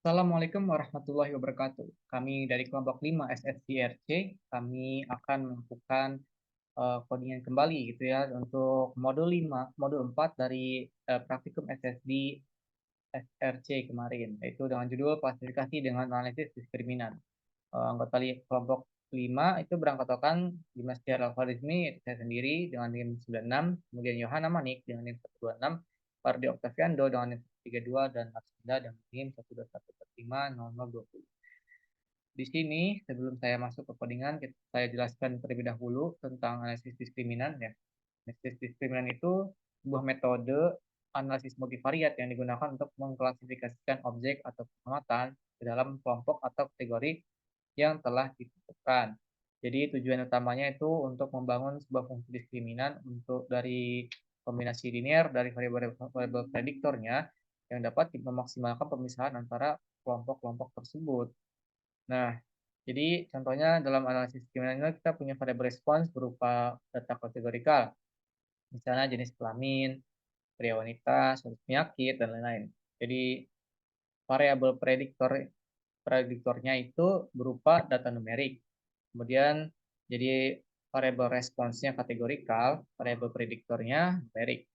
Assalamualaikum warahmatullahi wabarakatuh. Kami dari kelompok 5 SSCRC, kami akan melakukan codingan kembali gitu ya untuk modul 5, modul 4 dari praktikum SSD SRC kemarin, yaitu dengan judul klasifikasi dengan analisis diskriminan. Anggota kelompok 5 itu beranggotakan Dimas Tiar Al-Farizmi, yaitu saya sendiri dengan NIM 96, kemudian Yohana Manik dengan NIM 126, Pardi Octaviando dengan NIM 132, dan Marsinda dengan NIM 121450020. Di sini, sebelum saya masuk ke codingan, saya jelaskan terlebih dahulu tentang analisis diskriminan ya. Analisis diskriminan itu sebuah metode analisis multivariat yang digunakan untuk mengklasifikasikan objek atau pengamatan ke dalam kelompok atau kategori yang telah ditentukan. Jadi tujuan utamanya itu untuk membangun sebuah fungsi diskriminan untuk dari kombinasi linear dari variabel prediktornya yang dapat memaksimalkan pemisahan antara kelompok-kelompok tersebut. Nah, jadi contohnya dalam analisis diskriminan ini kita punya variabel respons berupa data kategorikal, misalnya jenis kelamin, pria wanita, suatu penyakit, dan lain-lain. Jadi variabel prediktornya itu berupa data numerik. Kemudian jadi variabel responsnya kategorikal, variabel prediktornya numerik.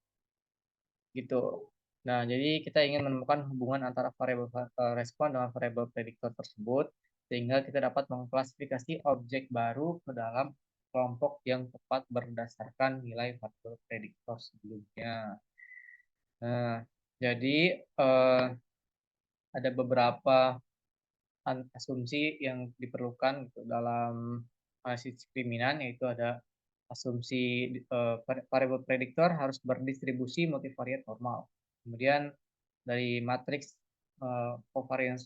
Gitu. Nah, jadi kita ingin menemukan hubungan antara variabel respon dengan variabel prediktor tersebut sehingga kita dapat mengklasifikasi objek baru ke dalam kelompok yang tepat berdasarkan nilai variabel prediktor sebelumnya. Nah, jadi ada beberapa asumsi yang diperlukan gitu dalam analisis diskriminan, yaitu ada asumsi variabel prediktor harus berdistribusi multivariat normal. Kemudian dari matriks covariance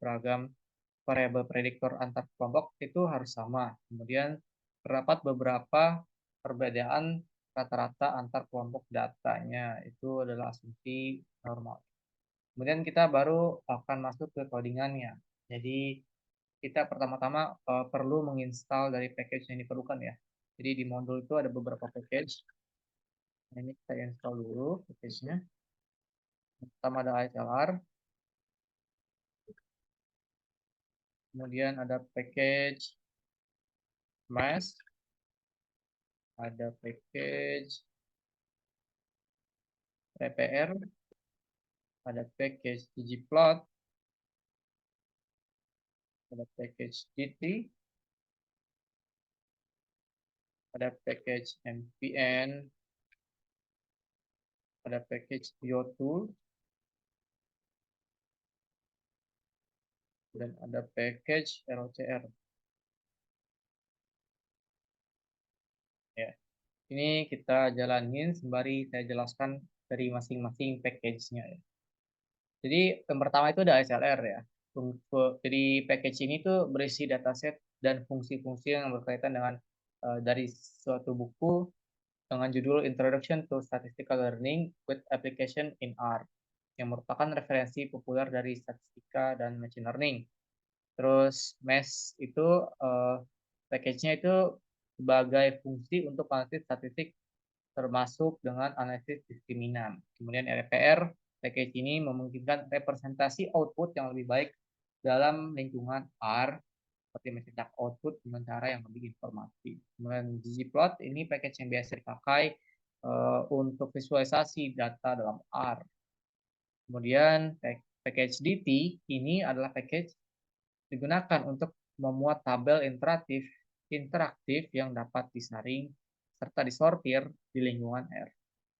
peragam variabel prediktor antar kelompok itu harus sama. Kemudian terdapat beberapa perbedaan rata-rata antar kelompok datanya. Itu adalah asumsi normal. Kemudian kita baru akan masuk ke codingannya. Jadi kita pertama-tama perlu menginstal dari package yang diperlukan ya. Jadi di modul itu ada beberapa package. Nah, ini kita install dulu package-nya. Pertama ada ASLR, kemudian ada package mesh, ada package PPR, ada package ggplot, ada package GT, ada package MPN, ada package biotool, dan ada package ROCR. Ya, ini kita jalanin sembari saya jelaskan dari masing-masing package-nya ya. Jadi yang pertama itu ada SLR ya. Jadi package ini tuh berisi dataset dan fungsi-fungsi yang berkaitan dengan dari suatu buku dengan judul Introduction to Statistical Learning with Application in R yang merupakan referensi populer dari statistika dan machine learning. Terus MES itu package-nya itu sebagai fungsi untuk analisis statistik termasuk dengan analisis diskriminan. Kemudian RPR, package ini memungkinkan representasi output yang lebih baik dalam lingkungan R, seperti mencetak output dengan cara yang lebih informatif. Kemudian ggplot, ini package yang biasa dipakai untuk visualisasi data dalam R. Kemudian package DT, ini adalah package digunakan untuk memuat tabel interaktif yang dapat disaring serta disortir di lingkungan R.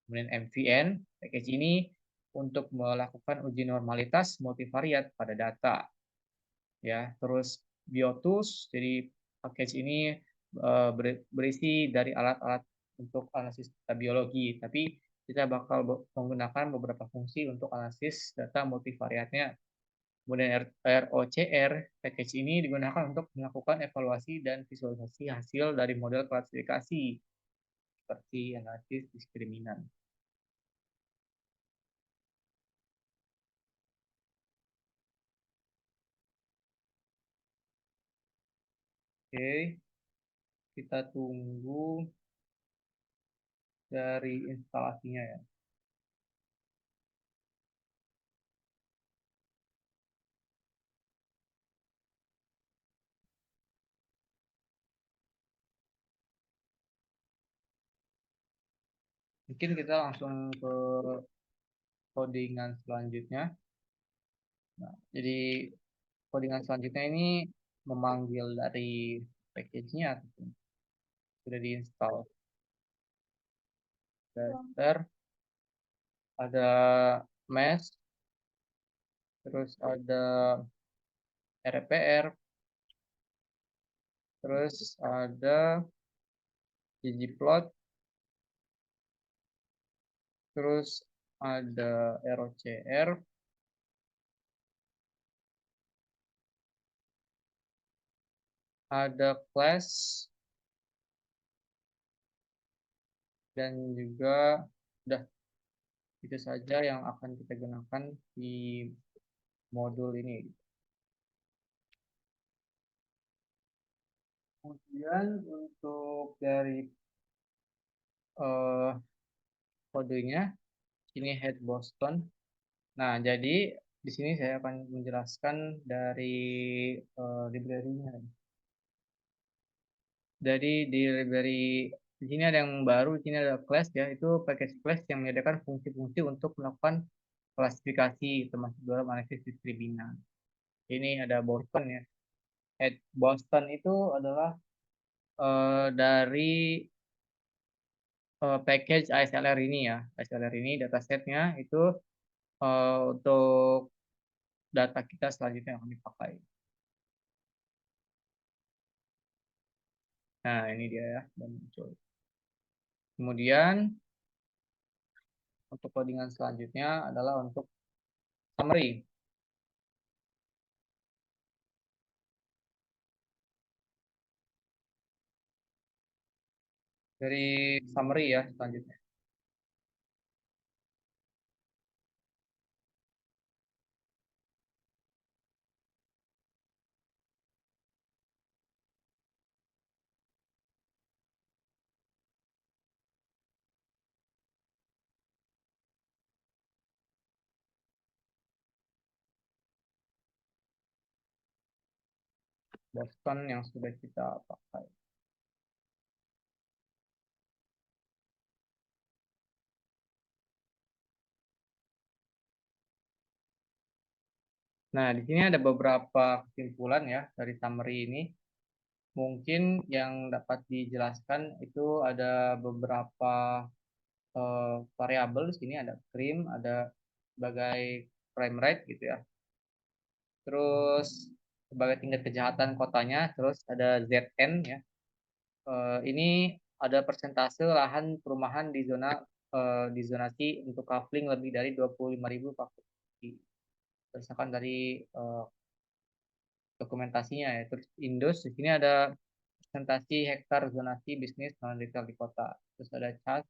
Kemudian MVN, package ini untuk melakukan uji normalitas multivariat pada data. Ya, terus BioTools, jadi package ini berisi dari alat-alat untuk analisis data biologi, tapi kita bakal menggunakan beberapa fungsi untuk analisis data multivariatnya. Kemudian ROCR, package ini digunakan untuk melakukan evaluasi dan visualisasi hasil dari model klasifikasi, seperti analisis diskriminan. Oke, kita tunggu dari instalasinya ya. mungkin kita langsung ke codingan selanjutnya. Nah, jadi codingan selanjutnya ini memanggil dari package-nya sudah diinstal. Dasar, ada mesh, terus ada RPR, terus ada ggplot, terus ada ROCR, ada class, dan juga udah itu saja yang akan kita gunakan di modul ini. Kemudian untuk dari eh, kodenya ini head Boston. Nah, jadi di sini saya akan menjelaskan dari library-nya. Jadi di library di sini ada yang baru, di sini ada class ya, itu package class yang menyediakan fungsi-fungsi untuk melakukan klasifikasi termasuk dalam analisis diskriminan. Ini ada Boston ya. Head Boston itu adalah dari package ASLR ini ya. ASLR ini datasetnya itu untuk data kita selanjutnya yang akan dipakai. Nah, ini dia ya, dan muncul. Kemudian untuk codingan selanjutnya adalah untuk summary. Dari summary ya selanjutnya. Boston yang sudah kita pakai. Nah, di sini ada beberapa kesimpulan ya dari summary ini. Mungkin yang dapat dijelaskan itu ada beberapa variabel. Di sini ada cream, ada sebagai crime rate gitu ya. Terus sebagai tingkat kejahatan kotanya, terus ada ZN ya. Ini ada persentase lahan perumahan di zonasi untuk coupling lebih dari 25.000 fakultasi. Berdasarkan dari dokumentasinya ya. Terus Indus di sini ada presentasi hektar zonasi bisnis non retail di kota. Terus ada CAS.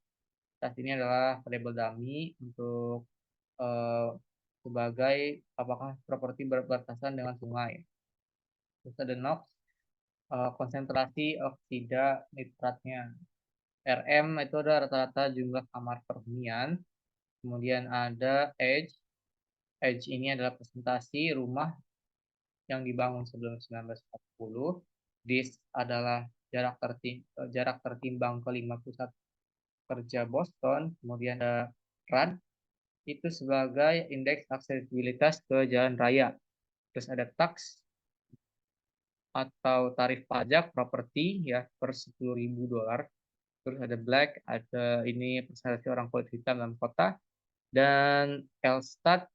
CAS ini adalah variabel dummy untuk eh, sebagai apakah properti berbatasan dengan sungai. Terus ada NOx, konsentrasi oksida nitratnya. RM itu ada rata-rata jumlah kamar perhunian. Kemudian ada Edge. Edge ini adalah presentasi rumah yang dibangun sebelum 1940. Dis adalah jarak tertimbang kelima pusat kerja Boston. Kemudian ada RAD itu sebagai indeks aksesibilitas ke jalan raya. Terus ada tax atau tarif pajak properti ya per 10.000 dolar. Terus ada black, ada ini persentase orang kulit hitam dalam kota. Dan Elstat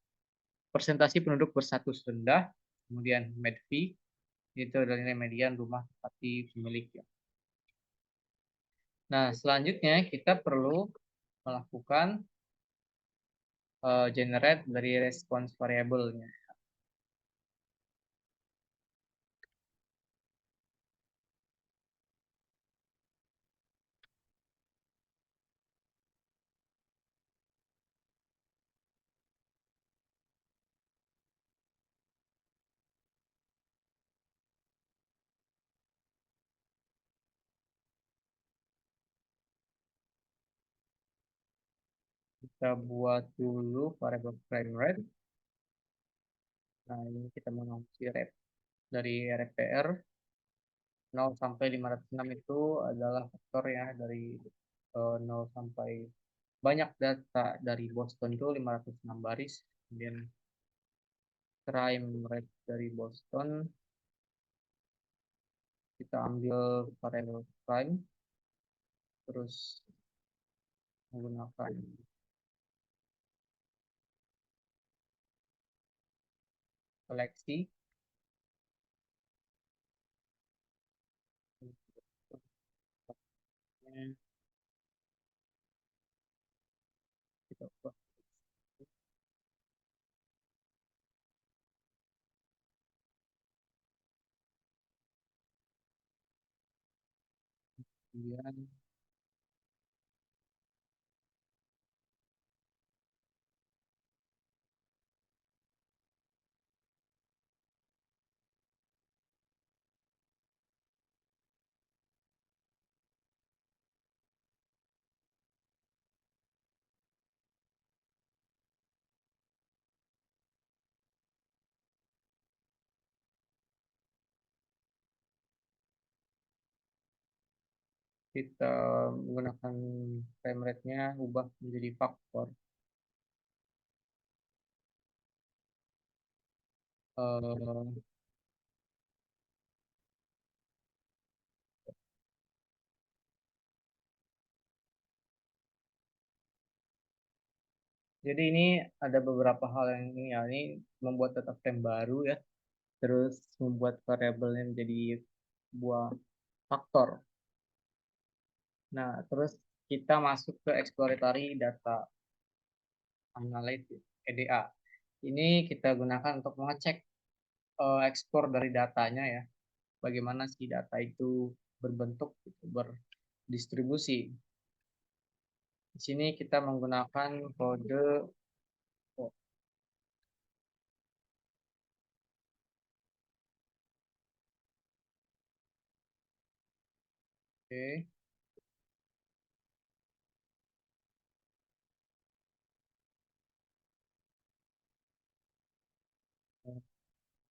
persentasi penduduk berstatus rendah. Kemudian Medfi itu adalah nilai median rumah tapi pemilik ya. Nah, selanjutnya kita perlu melakukan generate dari response variable-nya. Kita buat dulu variable frame rate. Nah, ini kita mengunci rate dari RPR 0 sampai 506 itu adalah faktor ya dari 0 sampai banyak data dari Boston itu 506 baris, kemudian crime rate dari Boston kita ambil variable crime, terus menggunakan seleksi. Kita buat. Kemudian kita menggunakan frame rate-nya ubah menjadi faktor. Eh, jadi ini ada beberapa hal yang ini ya, ini membuat data frame baru ya, terus membuat variabelnya menjadi sebuah faktor. Nah, terus kita masuk ke exploratory data analysis (EDA). Ini kita gunakan untuk mengecek ekspor dari datanya ya, bagaimana si data itu berbentuk, gitu, berdistribusi. Di sini kita menggunakan kode oh, oke,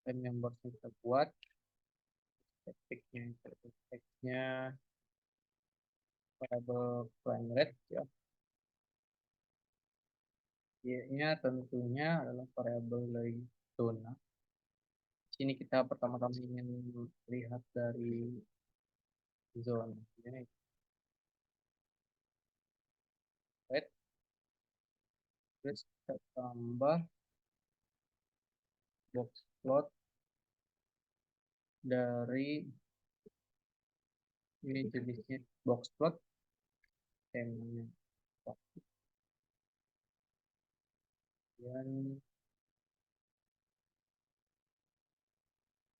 yang baru kita buat, teksnya variable frame rate ya. Y-nya tentunya adalah variabel dari zona. Di sini kita pertama-tama ingin lihat dari zona. Ini right. Terus kita tambah box plot dari ini jenisnya box plot, temanya kemudian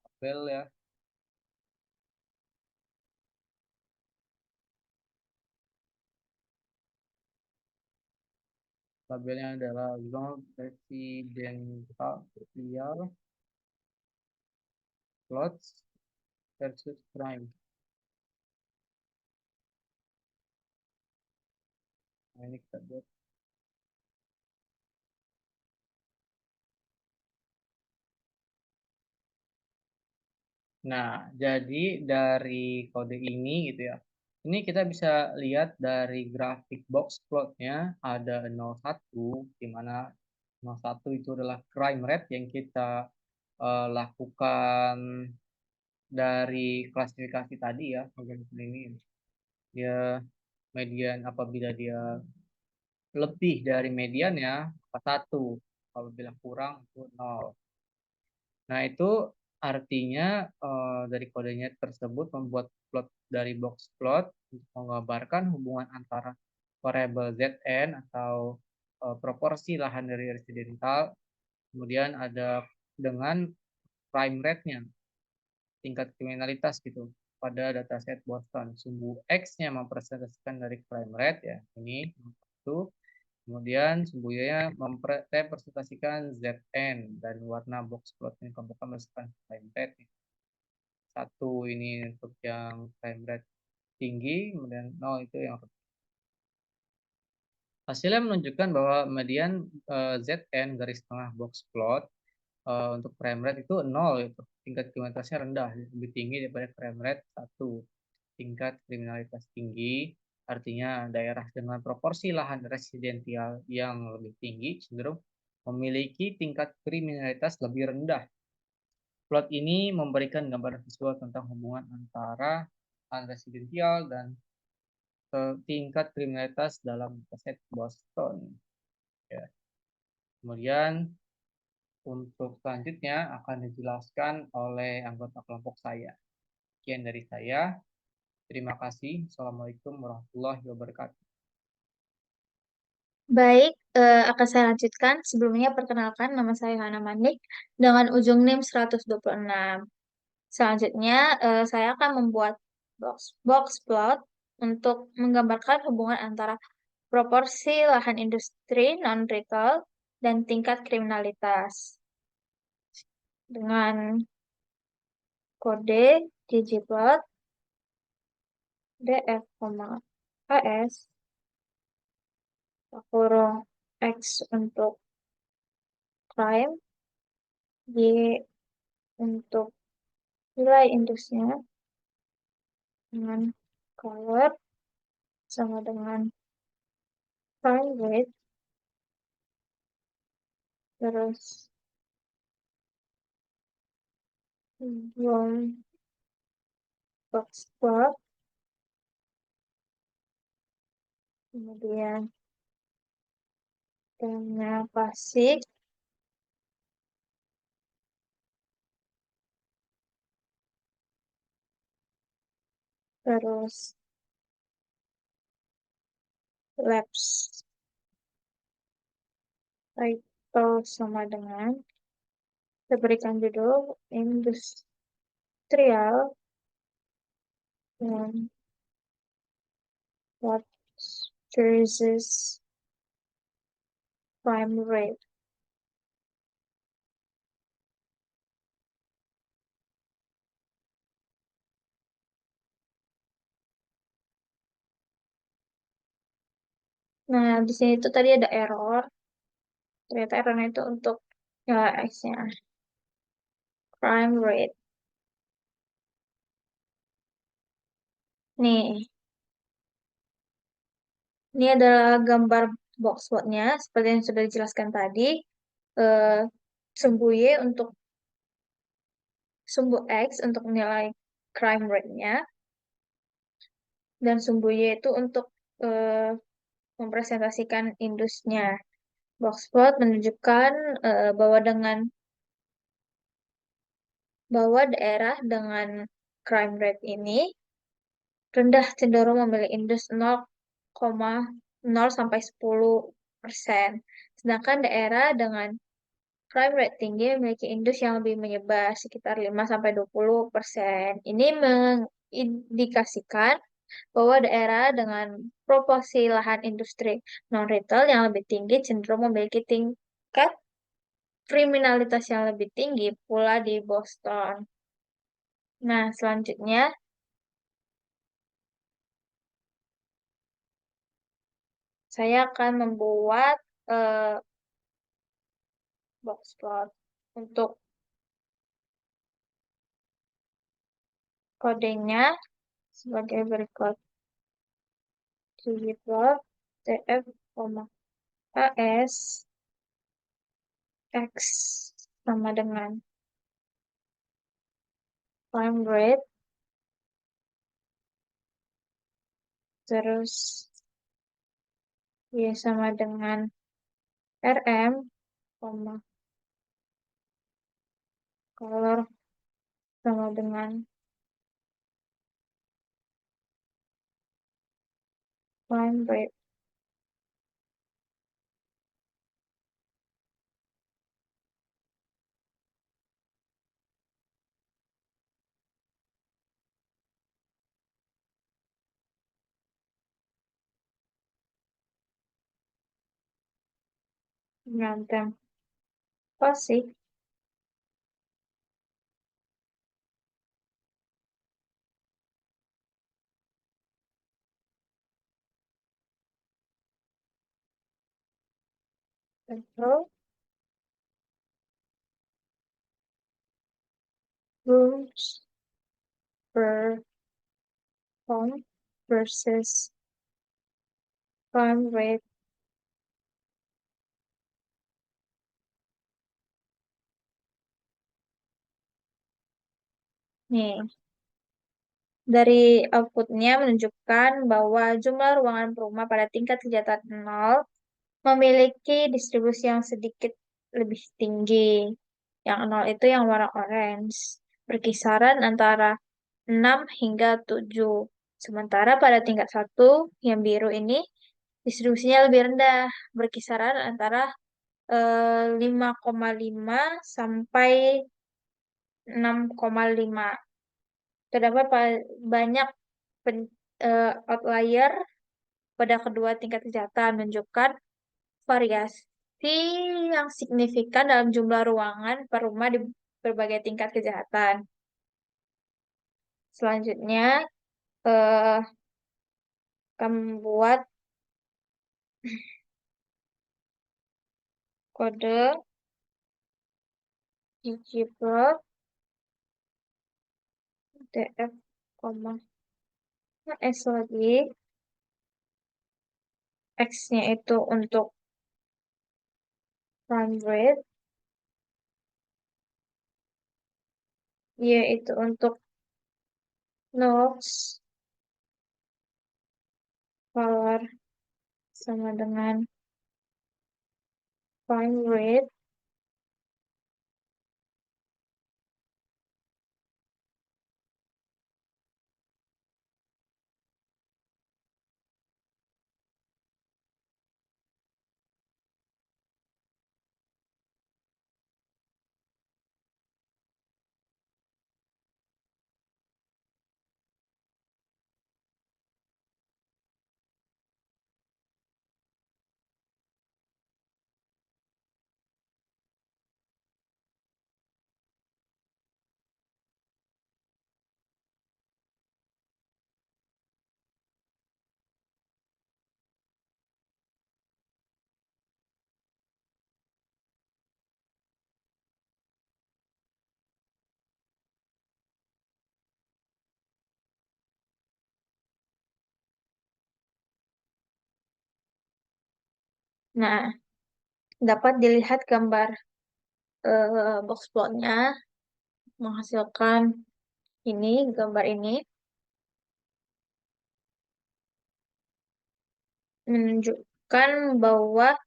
tabel ya. Tabelnya adalah zone residential liar plots versus prime. Nah, ini kita buat. Nah, jadi dari kode ini gitu ya. Ini kita bisa lihat dari grafik box plotnya ada 01, di mana 01 itu adalah crime rate yang kita lakukan dari klasifikasi tadi ya, bagian ini. Dia median apabila dia lebih dari median ya, maka 1. Apabila kurang itu 0. Nah, itu artinya dari kodenya tersebut membuat plot dari box plot untuk menggambarkan hubungan antara variabel Zn atau proporsi lahan dari residental, kemudian ada dengan prime rate-nya, tingkat kriminalitas gitu pada dataset Boston. Sumbu X-nya mempresentasikan dari crime rate ya, ini itu. Kemudian sumbu Y-nya mempresentasikan Zn dan warna box plot yang kemudian berdasarkan crime rate. Satu ini untuk yang crime rate tinggi, kemudian 0 itu yang hasilnya menunjukkan bahwa median Zn garis tengah box plot untuk frame rate itu 0 itu. Tingkat kriminalitasnya rendah, lebih tinggi daripada frame rate 1. Tingkat kriminalitas tinggi. Artinya daerah dengan proporsi lahan residensial yang lebih tinggi cenderung memiliki tingkat kriminalitas lebih rendah. Plot ini memberikan gambaran visual tentang hubungan antara lahan residensial dan tingkat kriminalitas dalam aset Boston. Ya. Kemudian untuk selanjutnya akan dijelaskan oleh anggota kelompok saya. Sekian dari saya. Terima kasih. Assalamualaikum warahmatullahi wabarakatuh. Baik, akan saya lanjutkan. Sebelumnya perkenalkan nama saya Hana Manik dengan ujung NIM 126. Selanjutnya, saya akan membuat box plot untuk menggambarkan hubungan antara proporsi lahan industri non-retail dan tingkat kriminalitas. Dengan kode ggplot df, as kurung x untuk crime, y untuk nilai indusnya, dengan color sama dengan crime rate, terus belum box plot, kemudian dana pasif, terus labs title sama dengan kita berikan judul industrial dan what versus crime rate. Nah, di sini tuh tadi ada error. Ternyata errornya itu untuk nilai X-nya. Crime rate. Nih, ini adalah gambar box plotnya. Seperti yang sudah dijelaskan tadi. Eh, sumbu Y untuk sumbu X untuk nilai crime rate-nya. Dan sumbu Y itu untuk eh, mempresentasikan indusnya. Box plot menunjukkan bahwa daerah dengan crime rate ini rendah cenderung memilih indus 0,0 sampai 10%. Sedangkan daerah dengan crime rate tinggi memiliki indus yang lebih menyebar sekitar 5 sampai 20%. Ini mengindikasikan bahwa daerah dengan proporsi lahan industri non-retail yang lebih tinggi cenderung memiliki tingkat kriminalitas yang lebih tinggi pula di Boston. Nah, selanjutnya saya akan membuat eh, box plot untuk kodenya sebagai berikut. Ggplot tf, as x sama dengan crime rate, terus y sama dengan rm, color sama dengan crime rate. Ngantem apa sih? Control rooms per home versus crime rate. Nih, dari outputnya menunjukkan bahwa jumlah ruangan rumah pada tingkat kejahatan nol memiliki distribusi yang sedikit lebih tinggi. Yang nol itu yang warna orange, berkisaran antara 6 hingga 7. Sementara pada tingkat satu yang biru ini, distribusinya lebih rendah, berkisaran antara 5,5 sampai 6,5. Terdapat banyak outlier pada kedua tingkat kejahatan, menunjukkan variasi yang signifikan dalam jumlah ruangan per rumah di berbagai tingkat kejahatan. Selanjutnya, eh, kami buat kode ggplot df, s lagi, x-nya itu untuk run rate, y itu untuk nodes, power sama dengan crime rate. Nah, dapat dilihat gambar box plotnya menghasilkan gambar ini menunjukkan bahwa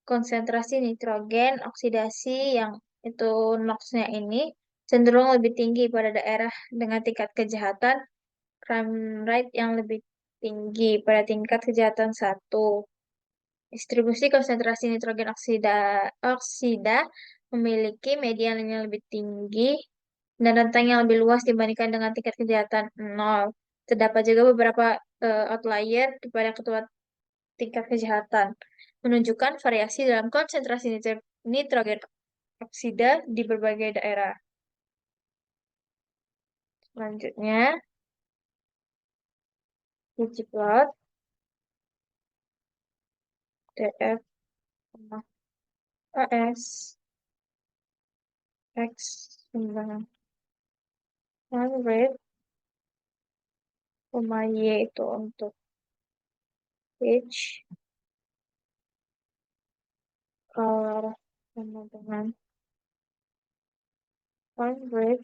konsentrasi nitrogen oksidasi yang itu NOx-nya ini cenderung lebih tinggi pada daerah dengan tingkat kejahatan crime rate yang lebih tinggi pada tingkat kejahatan satu. Distribusi konsentrasi nitrogen oksida memiliki median yang lebih tinggi dan rentang yang lebih luas dibandingkan dengan tingkat kejahatan nol. Terdapat juga beberapa outlier pada ketua tingkat kejahatan, menunjukkan variasi dalam konsentrasi nitrogen oksida di berbagai daerah. Selanjutnya, uji plot DF, AS, X, sumbangan rate, Y itu untuk H, color, sama dengan rate,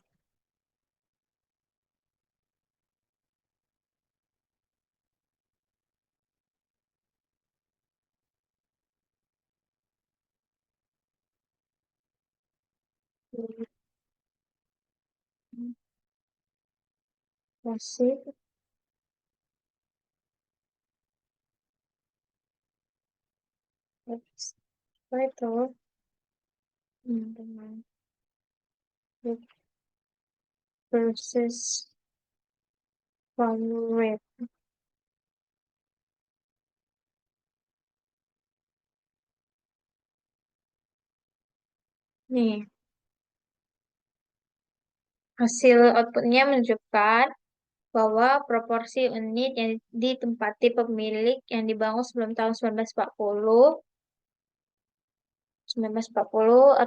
masih, X, title, dengan versus rate. Nih, hasil outputnya menunjukkan bahwa proporsi unit yang ditempati pemilik yang dibangun sebelum tahun 1940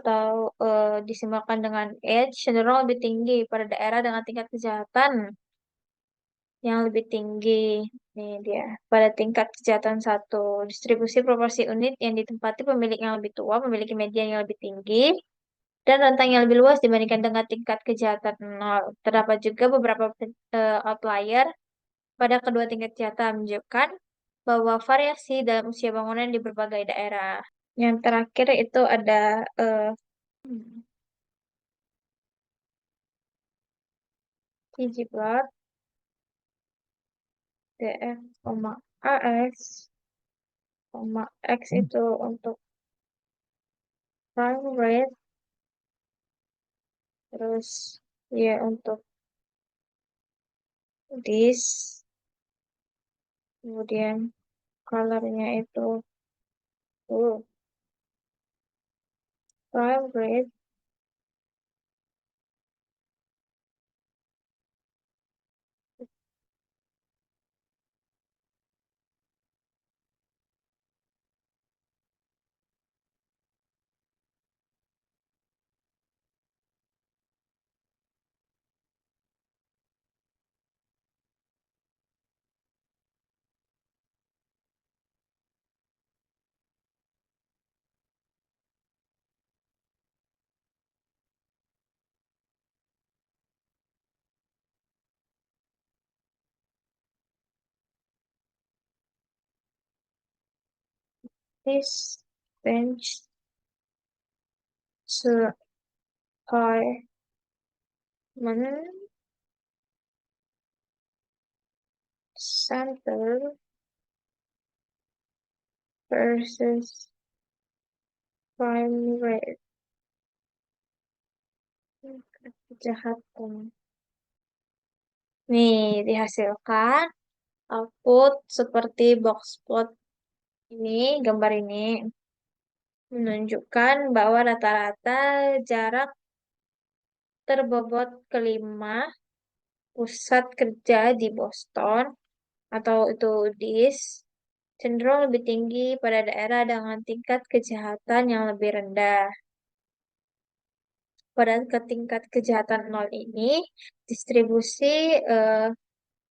atau disimbolkan dengan age cenderung lebih tinggi pada daerah dengan tingkat kejahatan yang lebih tinggi. Nih dia, pada tingkat kejahatan satu, distribusi proporsi unit yang ditempati pemilik yang lebih tua memiliki median yang lebih tinggi dan rentang yang lebih luas dibandingkan dengan tingkat kejahatan nol. Terdapat juga beberapa outlier pada kedua tingkat kejahatan menunjukkan bahwa variasi dalam usia bangunan di berbagai daerah. Yang terakhir itu ada Gigi plot DF, AS, X itu untuk prime rate, terus ya untuk this, kemudian colornya itu uh, prime rate, this bench apartment center versus prime rate kejahatan. Nih, dihasilkan output seperti box plot ini, gambar ini menunjukkan bahwa rata-rata jarak terbobot kelima pusat kerja di Boston atau itu DIS cenderung lebih tinggi pada daerah dengan tingkat kejahatan yang lebih rendah. Pada ke tingkat kejahatan nol ini, distribusi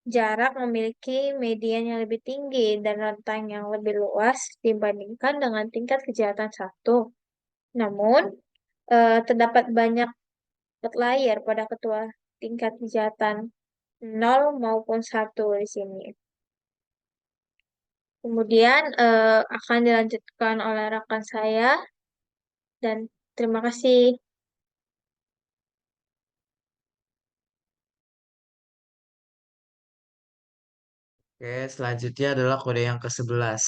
jarak memiliki median yang lebih tinggi dan rentang yang lebih luas dibandingkan dengan tingkat kejahatan satu. Namun, terdapat banyak outlier pada ketua tingkat kejahatan nol maupun satu di sini. Kemudian akan dilanjutkan oleh rekan saya dan terima kasih. Oke, selanjutnya adalah kode yang ke-11.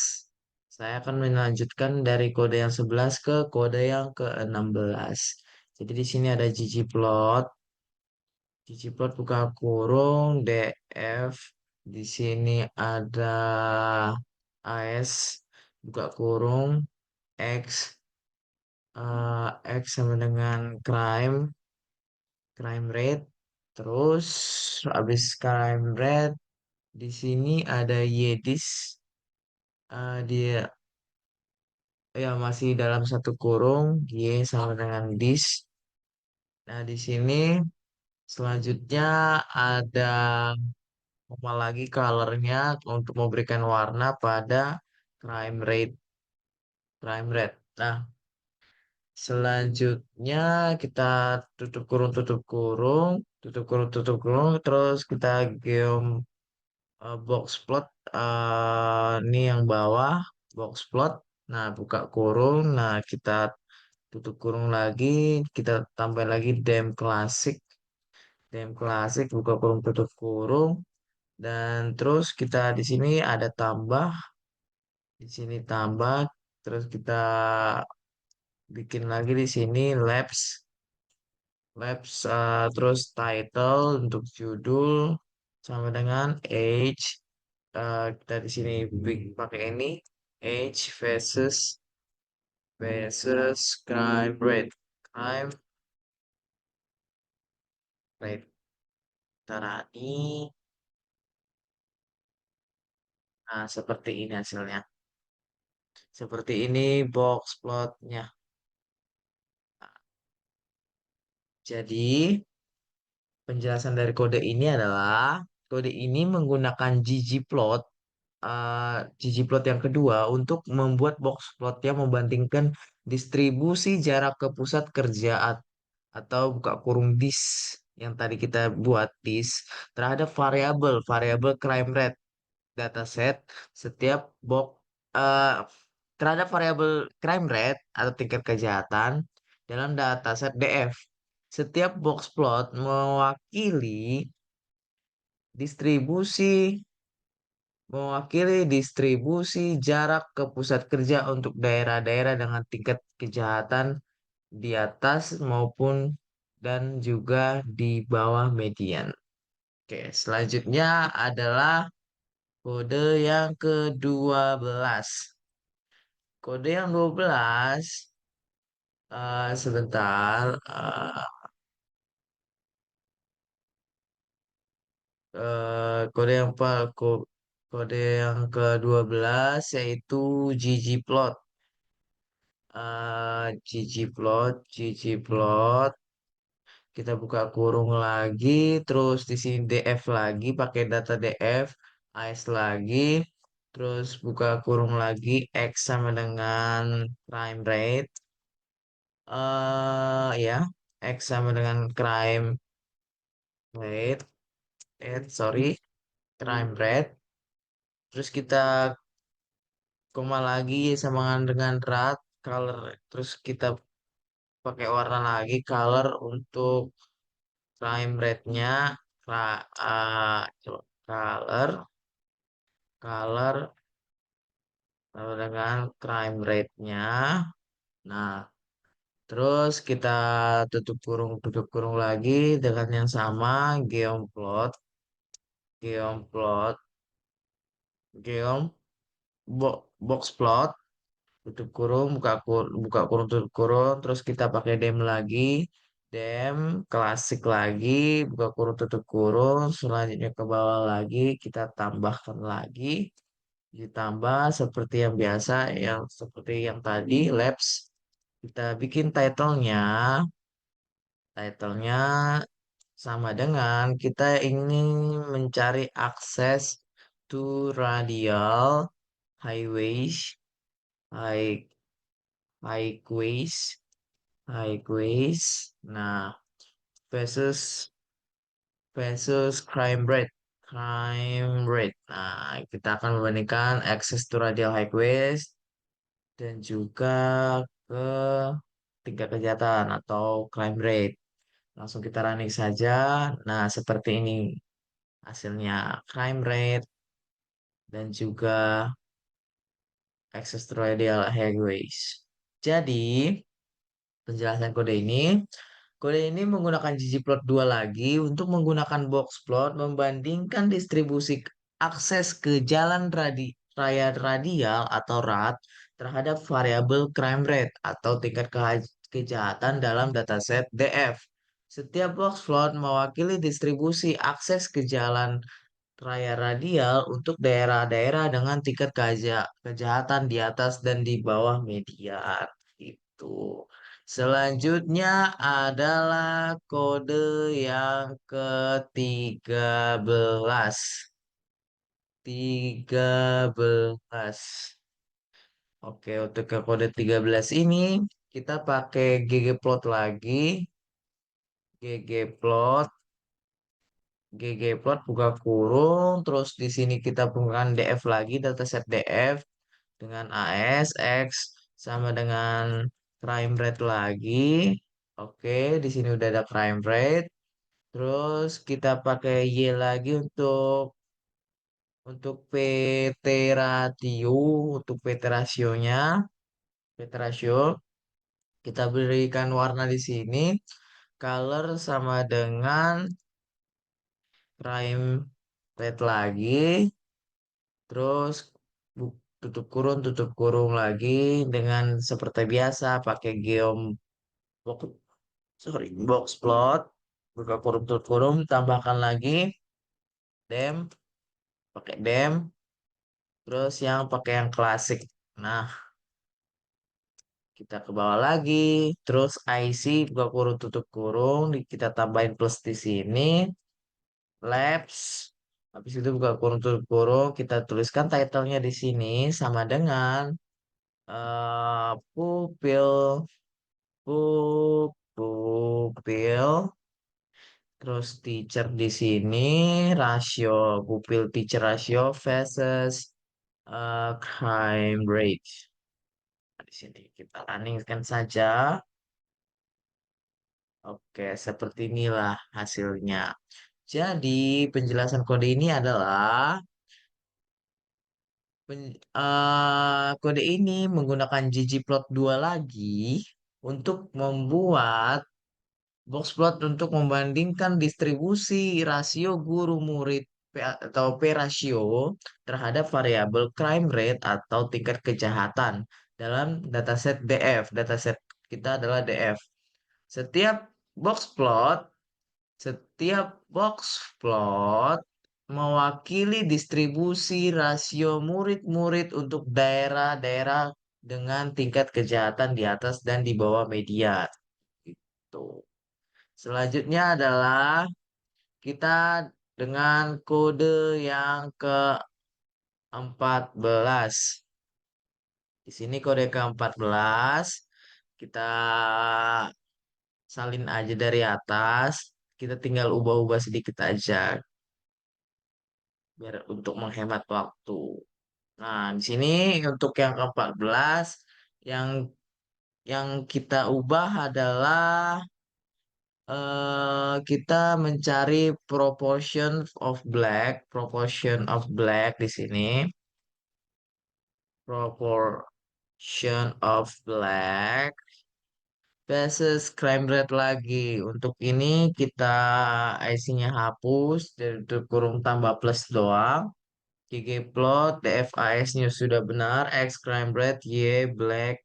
Saya akan melanjutkan dari kode yang 11 ke kode yang ke-16. Jadi di sini ada ggplot, ggplot buka kurung, df. Di sini ada as, buka kurung, x, x sama dengan crime rate. Terus habis crime rate, di sini ada yedis, dia ya masih dalam satu kurung, Y sama dengan dis. Nah, di sini selanjutnya ada koma lagi colornya untuk memberikan warna pada crime rate. Crime rate. Nah, selanjutnya kita tutup kurung, tutup kurung, tutup kurung, tutup kurung, terus kita geom box plot, ini yang bawah box plot. Nah, buka kurung. Nah, kita tutup kurung lagi, kita tambah lagi dem klasik, buka kurung, tutup kurung, dan terus kita di sini ada tambah, di sini tambah, terus kita bikin lagi di sini terus title untuk judul sama dengan age. Kita di sini pakai ini age versus crime rate Tarani. Nah, seperti ini hasilnya. Seperti ini box plotnya. Jadi, penjelasan dari kode ini adalah kode ini menggunakan ggplot ggplot yang kedua untuk membuat box plot yang membandingkan distribusi jarak ke pusat kerja atau buka kurung dis yang tadi kita buat dis terhadap variabel variabel crime rate dataset setiap box eh, terhadap variabel crime rate atau tingkat kejahatan dalam dataset DF. Setiap box plot mewakili distribusi distribusi jarak ke pusat kerja untuk daerah-daerah dengan tingkat kejahatan di atas maupun dan juga di bawah median. Oke, selanjutnya adalah kode yang ke-12. Kode yang 12, sebentar, kode yang kode yang ke-12 yaitu ggplot. Ggplot, kita buka kurung lagi, terus di sini df lagi, pakai data df, as lagi, terus buka kurung lagi, x sama dengan crime rate, ya, x sama dengan rate, sorry, crime rate, terus kita koma lagi sama dengan rat, color, terus kita pakai warna lagi, color untuk crime rate-nya, coba, color, color, lalu dengan crime rate-nya. Nah, terus kita tutup kurung lagi dengan yang sama, geomplot, geomplot, geom, box plot, tutup kurung, buka kurung, tutup kurung, terus kita pakai dem lagi, dem, klasik lagi, buka kurung, tutup kurung, selanjutnya ke bawah lagi, kita tambahkan lagi, ditambah seperti yang biasa, yang seperti yang tadi, labs, kita bikin titlenya sama dengan kita ingin mencari akses to radial highways, high highways, highways. Nah, versus crime rate. Crime rate. Nah, kita akan membandingkan access to radial highways dan juga ke tingkat kejahatan atau crime rate. Langsung kita running saja. Nah, seperti ini hasilnya crime rate dan juga access to radial highways. Jadi, penjelasan kode ini menggunakan ggplot 2 lagi untuk menggunakan box plot membandingkan distribusi akses ke jalan raya radial atau RAT terhadap variabel crime rate atau tingkat kejahatan dalam dataset DF. Setiap box plot mewakili distribusi akses ke jalan raya radial untuk daerah-daerah dengan tingkat kejahatan di atas dan di bawah median. Itu. Selanjutnya adalah kode yang ke-13. 13. Oke, untuk ke kode 13 ini kita pakai ggplot lagi. ggplot, ggplot buka kurung, terus di sini kita bukan df lagi, dataset df dengan AS, X sama dengan crime rate lagi. Oke, di sini udah ada crime rate. Terus kita pakai Y lagi untuk PT ratio, untuk PT rasionya, PT rasio. Kita berikan warna di sini, color sama dengan crime rate lagi. Terus tutup kurung lagi dengan seperti biasa pakai box, box plot, buka kurung tutup kurung, tambahkan lagi dem, pakai dem, terus yang pakai yang klasik. Nah, kita ke bawah lagi, terus IC buka kurung tutup kurung, kita tambahin plus di sini, labs, Habis itu buka kurung tutup kurung, kita tuliskan title-nya di sini sama dengan pupil pupil terus teacher di sini rasio pupil teacher rasio versus crime rate. Nah, di sini kita runningkan saja. Oke, seperti inilah hasilnya. Jadi, penjelasan kode ini adalah kode ini menggunakan ggplot 2 lagi untuk membuat boxplot untuk membandingkan distribusi rasio guru murid atau P rasio terhadap variabel crime rate atau tingkat kejahatan dalam dataset DF. Dataset kita adalah DF. Setiap box plot setiap box plot mewakili distribusi rasio murid-murid untuk daerah-daerah dengan tingkat kejahatan di atas dan di bawah median. Gitu. Selanjutnya adalah kita dengan kode yang ke-14. Di sini kode ke-14 kita salin aja dari atas. Kita tinggal ubah-ubah sedikit aja biar untuk menghemat waktu. Nah, di sini untuk yang ke-14 yang kita ubah adalah kita mencari proportion of black di sini, proportion of black versus crime rate lagi. Untuk ini kita IC-nya hapus dan kurung tambah plus doang. Ggplot, DFAS-nya sudah benar, X crime rate, Y black.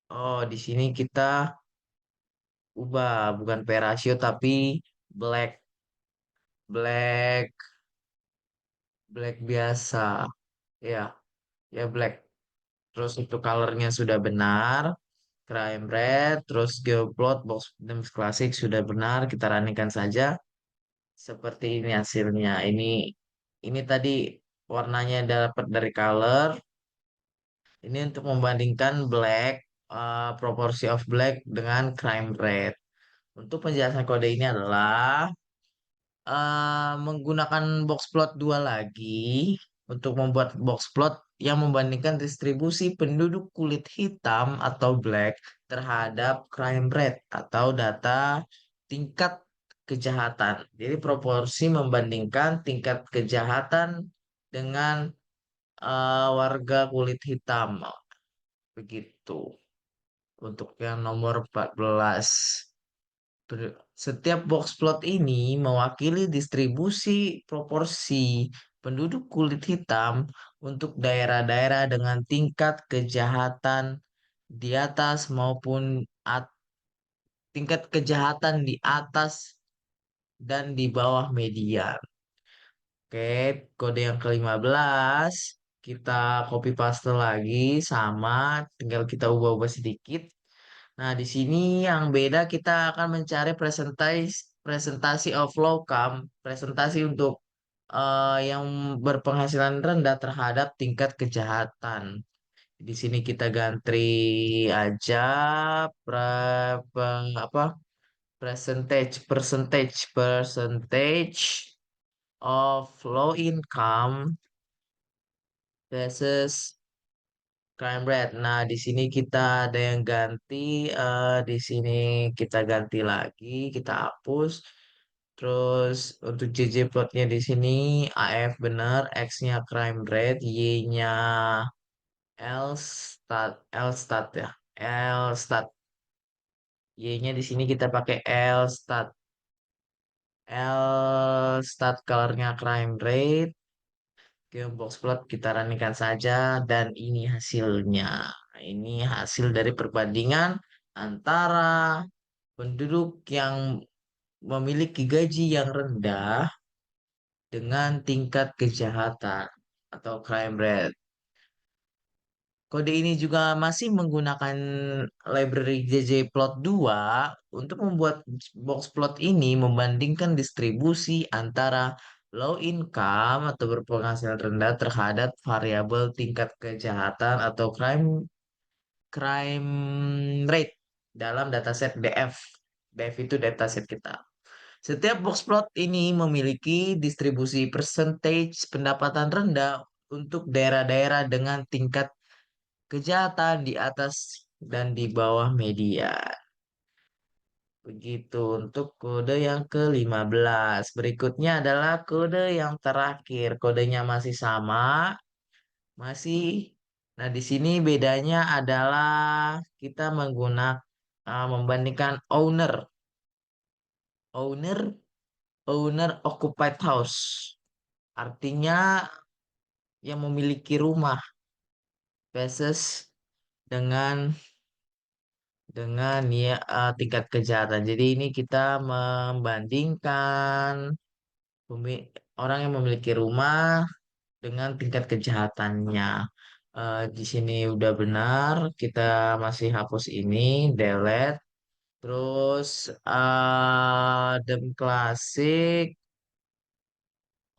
Oh, di sini kita ubah bukan P ratio tapi black, black, black biasa. Ya, ya black. Terus untuk colornya sudah benar, crime rate, terus geoplot, box Dems klasik sudah benar. Kita ranikan saja. Seperti ini hasilnya. Ini tadi warnanya dapat dari color. Ini untuk membandingkan black, proporsi of black dengan crime rate. Untuk penjelasan kode ini adalah menggunakan box plot 2 lagi untuk membuat box plot yang membandingkan distribusi penduduk kulit hitam atau black terhadap crime rate atau data tingkat kejahatan. Jadi proporsi membandingkan tingkat kejahatan dengan warga kulit hitam. Begitu. Untuk yang nomor 14. Setiap box plot ini mewakili distribusi proporsi penduduk kulit hitam untuk daerah-daerah dengan tingkat kejahatan di atas maupun tingkat kejahatan di atas dan di bawah median. Oke, kode yang ke-15 kita copy paste lagi sama, tinggal kita ubah-ubah sedikit. Nah, di sini yang beda kita akan mencari presentasi of low income, presentasi untuk yang berpenghasilan rendah terhadap tingkat kejahatan. Di sini kita ganti aja pre, apa percentage of low income versus crime rate. Nah, di sini kita ada yang ganti, di sini kita ganti lagi, kita hapus. Terus untuk JJ plotnya di sini AF benar, X-nya crime rate, Y-nya L stat ya, L stat. Y-nya di sini kita pakai L stat colornya crime rate. Oke, box plot kita ranikan saja dan ini hasilnya. Ini hasil dari perbandingan antara penduduk yang memiliki gaji yang rendah dengan tingkat kejahatan atau crime rate. Kode ini juga masih menggunakan library ggplot 2 untuk membuat box plot ini membandingkan distribusi antara Low income atau berpenghasilan rendah terhadap variabel tingkat kejahatan atau crime rate dalam dataset DF. DF itu dataset kita. Setiap box plot ini memiliki distribusi percentage pendapatan rendah untuk daerah-daerah dengan tingkat kejahatan di atas dan di bawah media. Begitu untuk kode yang ke-15. Berikutnya adalah kode yang terakhir. Kodenya masih sama, masih. Nah, di sini bedanya adalah kita membandingkan owner, owner occupied house. Artinya yang memiliki rumah versus dengan ya tingkat kejahatan. Jadi ini kita membandingkan orang yang memiliki rumah dengan tingkat kejahatannya. Di sini udah benar, kita masih hapus ini, delete. Terus dem klasik,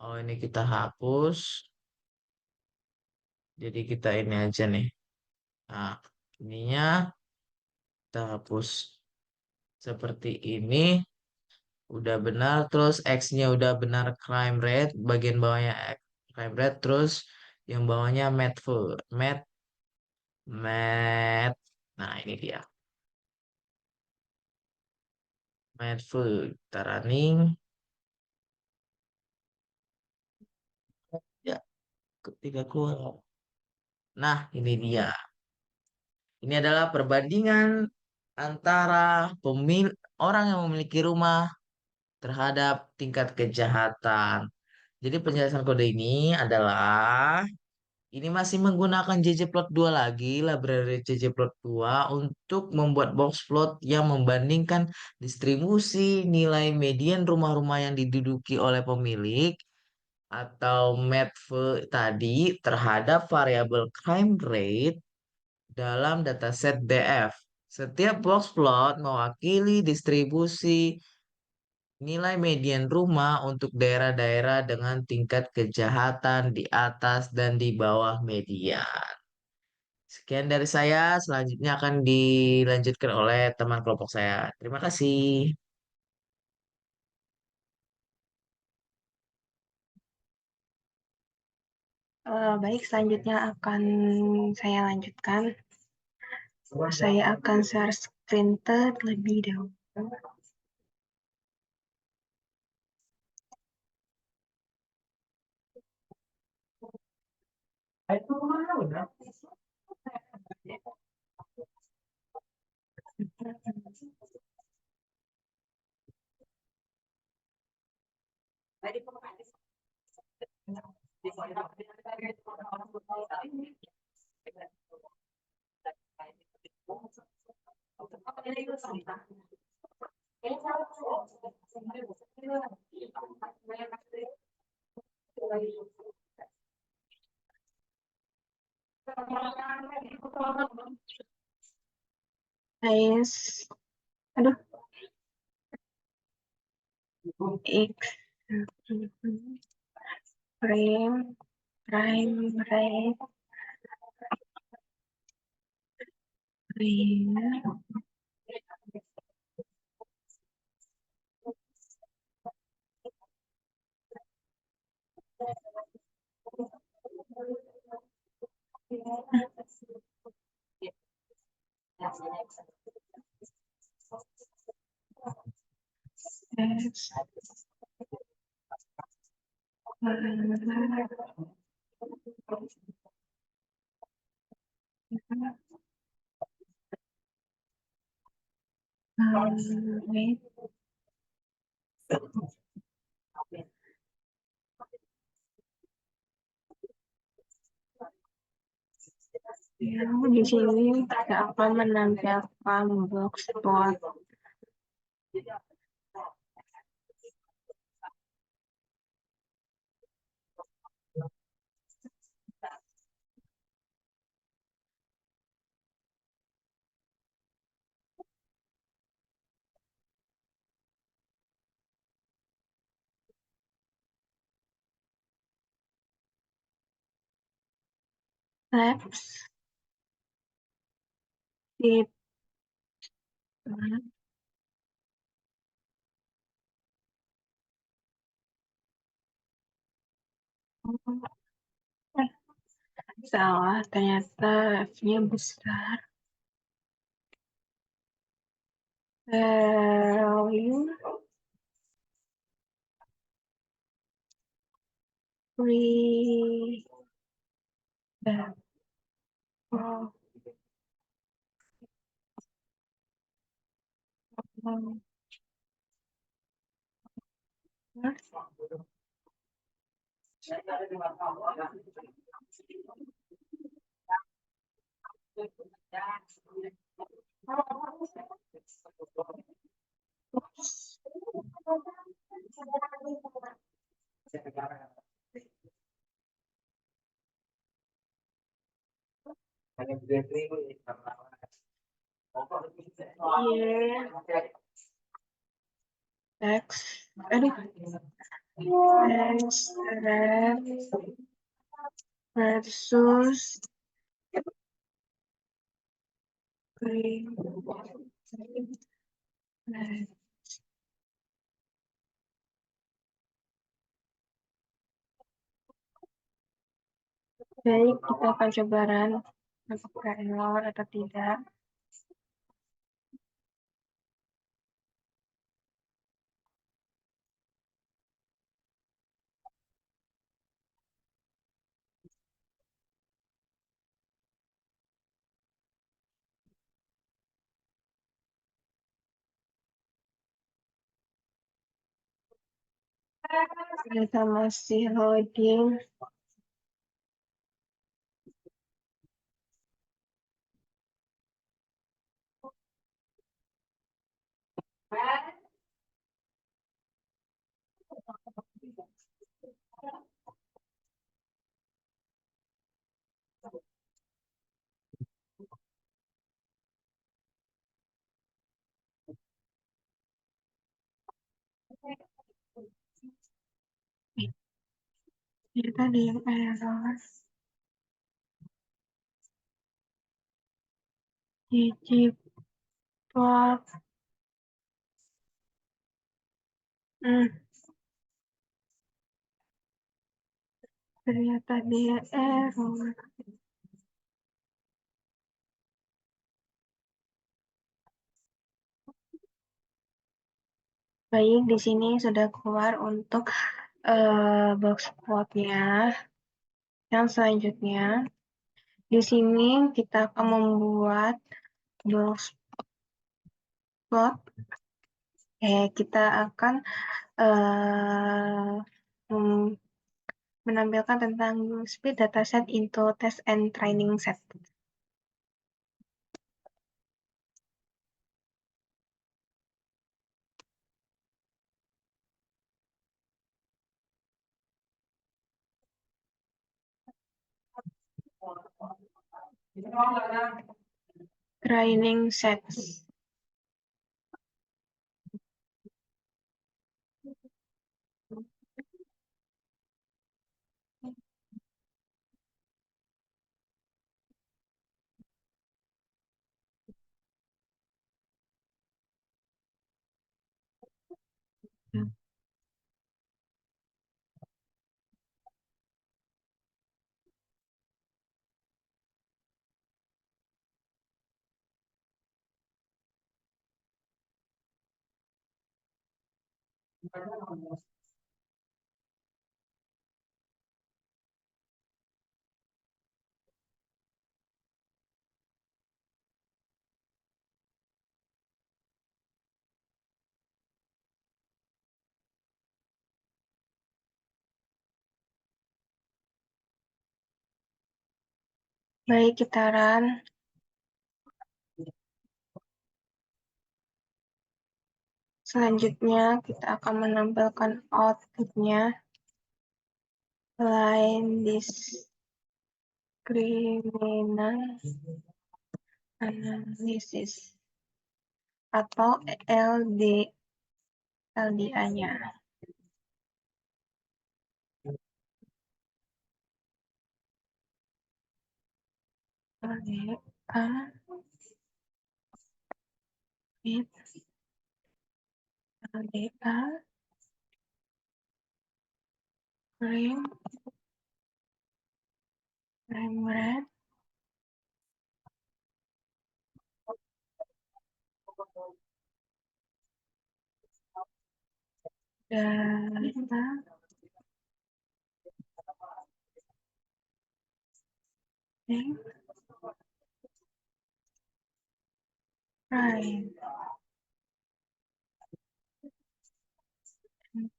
oh ini kita hapus. Jadi kita ini aja nih. Nah, ininya kita hapus seperti ini. Udah benar, terus X-nya udah benar crime rate, bagian bawahnya crime rate, terus yang bawahnya mat, nah ini dia, matful, kita running, ya ketika keluar. Nah ini dia, ini adalah perbandingan antara orang yang memiliki rumah terhadap tingkat kejahatan. Jadi penjelasan kode ini adalah ini masih menggunakan ggplot2 lagi, library ggplot2 untuk membuat box plot yang membandingkan distribusi nilai median rumah-rumah yang diduduki oleh pemilik atau MATV tadi terhadap variabel crime rate dalam dataset DF. Setiap box plot mewakili distribusi nilai median rumah untuk daerah-daerah dengan tingkat kejahatan di atas dan di bawah median. Sekian dari saya, selanjutnya akan dilanjutkan oleh teman kelompok saya. Terima kasih. Baik, selanjutnya akan saya lanjutkan. Saya akan share screen terlebih dahulu. Guys, aduh, X frame prime rate frame S rate ya, di sini saya akan menampilkan box plot. Next, it salah, ternyata F-nya besar. Value free oh, yeah. X, aduh, X red versus green red. Baik, kita akan coba run apakah error atau tidak. Kita masih loading. Ini tadi yang error. Digipot. Ternyata dia error. Baik, di sini sudah keluar untuk box plotnya. Yang selanjutnya, di sini kita akan membuat box plot. Kita akan menampilkan tentang split dataset into test and training set. Training sets. Baik, kita run. Selanjutnya, kita akan menampilkan outputnya. Line discriminant analysis atau LDA-nya. LDA with LDA frame rate data in prime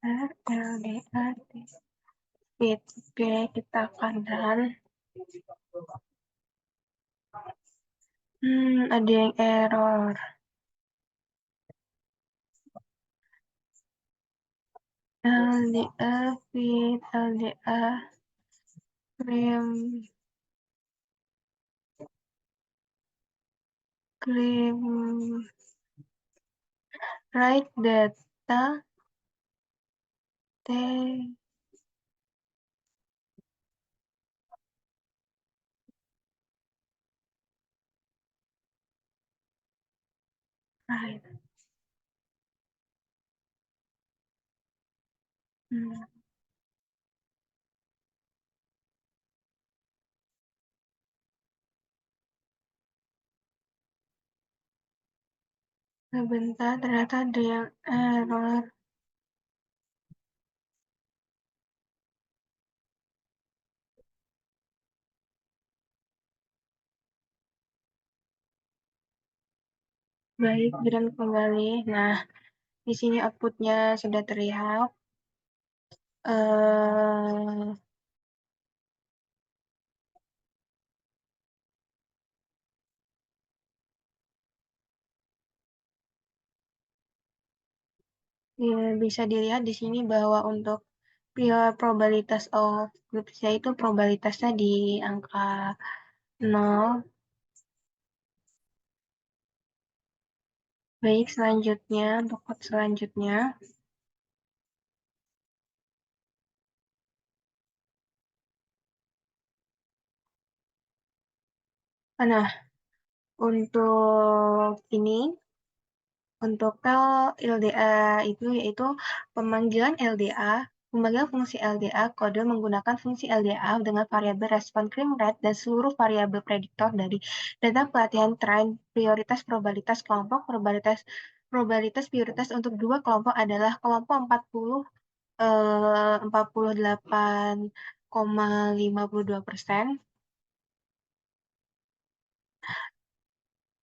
enter LDA speed. Oke, kita akan run. Ada yang error. LDA with LDA frame write data t right. Sebentar, ternyata ada yang error. Baik, dan kembali. Nah, di sini outputnya sudah terlihat. Bisa dilihat di sini bahwa untuk probabilitas of groups-nya itu probabilitasnya di angka 0. Baik, selanjutnya, untuk code selanjutnya. Nah, untuk ini, untuk LDA itu yaitu pemanggilan fungsi LDA kode menggunakan fungsi LDA dengan variabel respon cream rate dan seluruh variabel prediktor dari data pelatihan train prioritas probabilitas kelompok probabilitas prioritas untuk dua kelompok adalah kelompok 48,52%,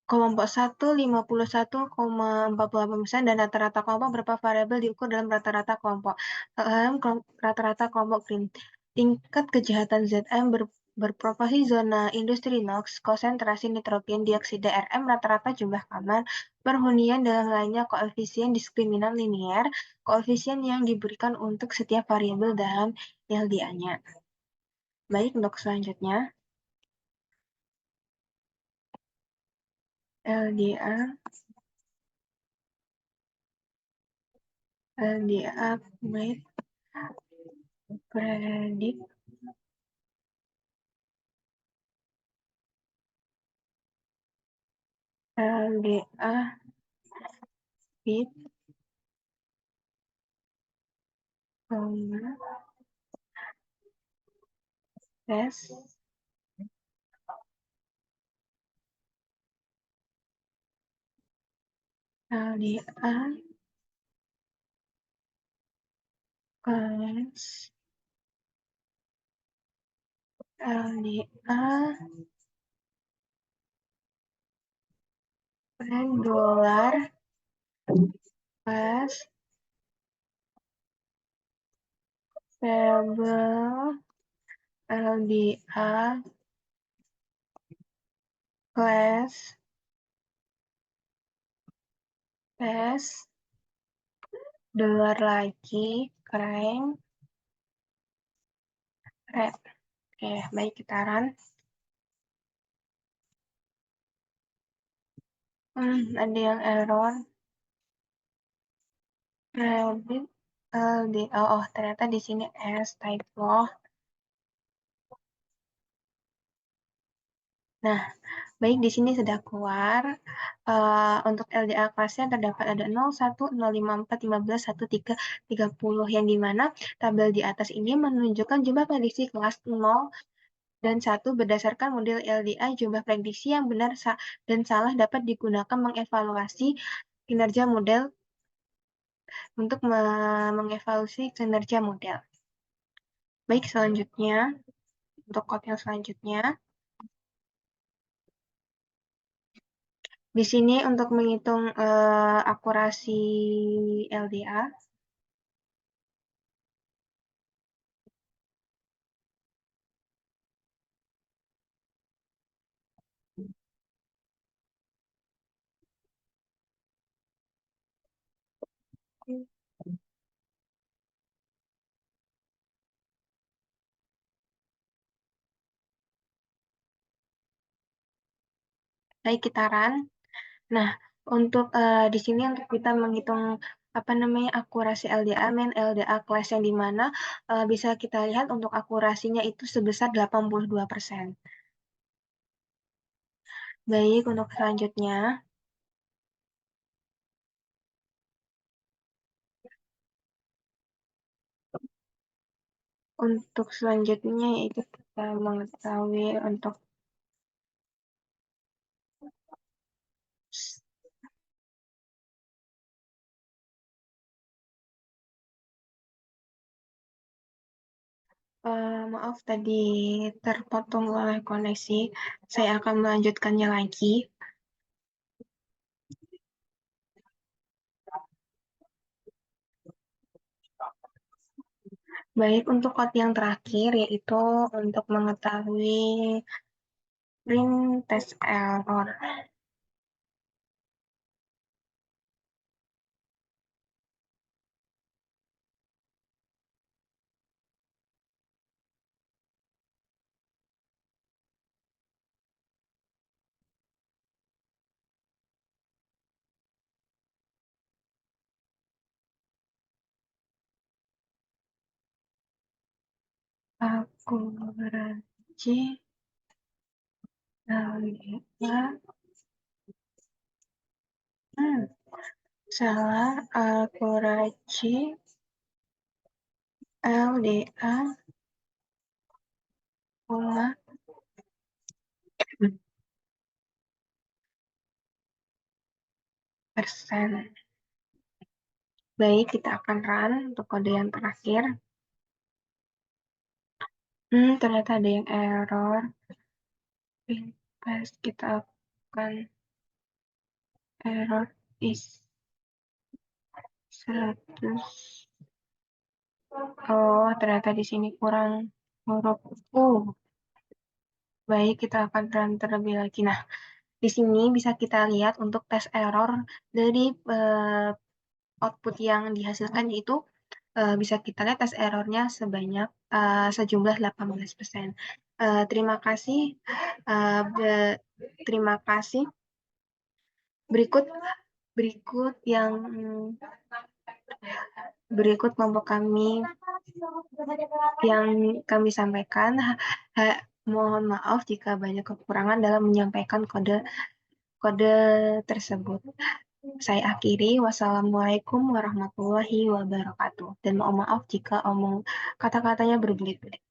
kelompok 1 51,48%, dan rata-rata kelompok berapa variabel diukur dalam rata-rata kelompok. Rata-rata kelompok green. Tingkat kejahatan ZM berproporsi zona industri NOx, konsentrasi nitrogen dioksida RM, rata-rata jumlah kamar, perhunian, dan lainnya koefisien diskriminan linier, koefisien yang diberikan untuk setiap variabel dalam LDA-nya. Baik, untuk selanjutnya. LDA with predict LDA with test LDA class LDA dan dolar class variable LDA class test dolar lagi crank red. Oke, baik, kita run. Ada yang error. Rabbit LDA. Oh, ternyata di sini S typo. Nah, baik di sini sudah keluar. Untuk LDA kelasnya terdapat ada 0, 1, 0, 5, 4, 15, 1, 3, 30, yang dimana tabel di atas ini menunjukkan jumlah prediksi kelas 0 dan 1 berdasarkan model LDA. Jumlah prediksi yang benar dan salah dapat digunakan mengevaluasi kinerja model untuk mengevaluasi kinerja model. Baik, selanjutnya untuk code yang selanjutnya. Di sini untuk menghitung akurasi LDA. Baik, kita run. Nah, untuk di sini untuk kita menghitung akurasi LDA, main LDA class yang dimana bisa kita lihat untuk akurasinya itu sebesar 82%. Baik, untuk selanjutnya. Untuk selanjutnya yaitu kita mengetahui untuk maaf tadi terpotong oleh koneksi. Saya akan melanjutkannya lagi. Baik, untuk code yang terakhir yaitu untuk mengetahui print test error. Akurasi LDA. Salah, akurasi LDA, persen. Baik, kita akan run untuk kode yang terakhir. Ternyata ada yang error. Pas kita akan error is 100. Oh, ternyata di sini kurang huruf U. Baik, kita akan run terlebih lagi. Nah, di sini bisa kita lihat untuk tes error dari output yang dihasilkan, yaitu bisa kita lihat tes errornya sebanyak sejumlah 18%. Terima kasih. Terima kasih. Berikut kelompok kami yang kami sampaikan. Mohon maaf jika banyak kekurangan dalam menyampaikan kode tersebut. Saya akhiri. Wassalamualaikum warahmatullahi wabarakatuh. Dan mohon maaf jika kata-katanya berbelit-belit.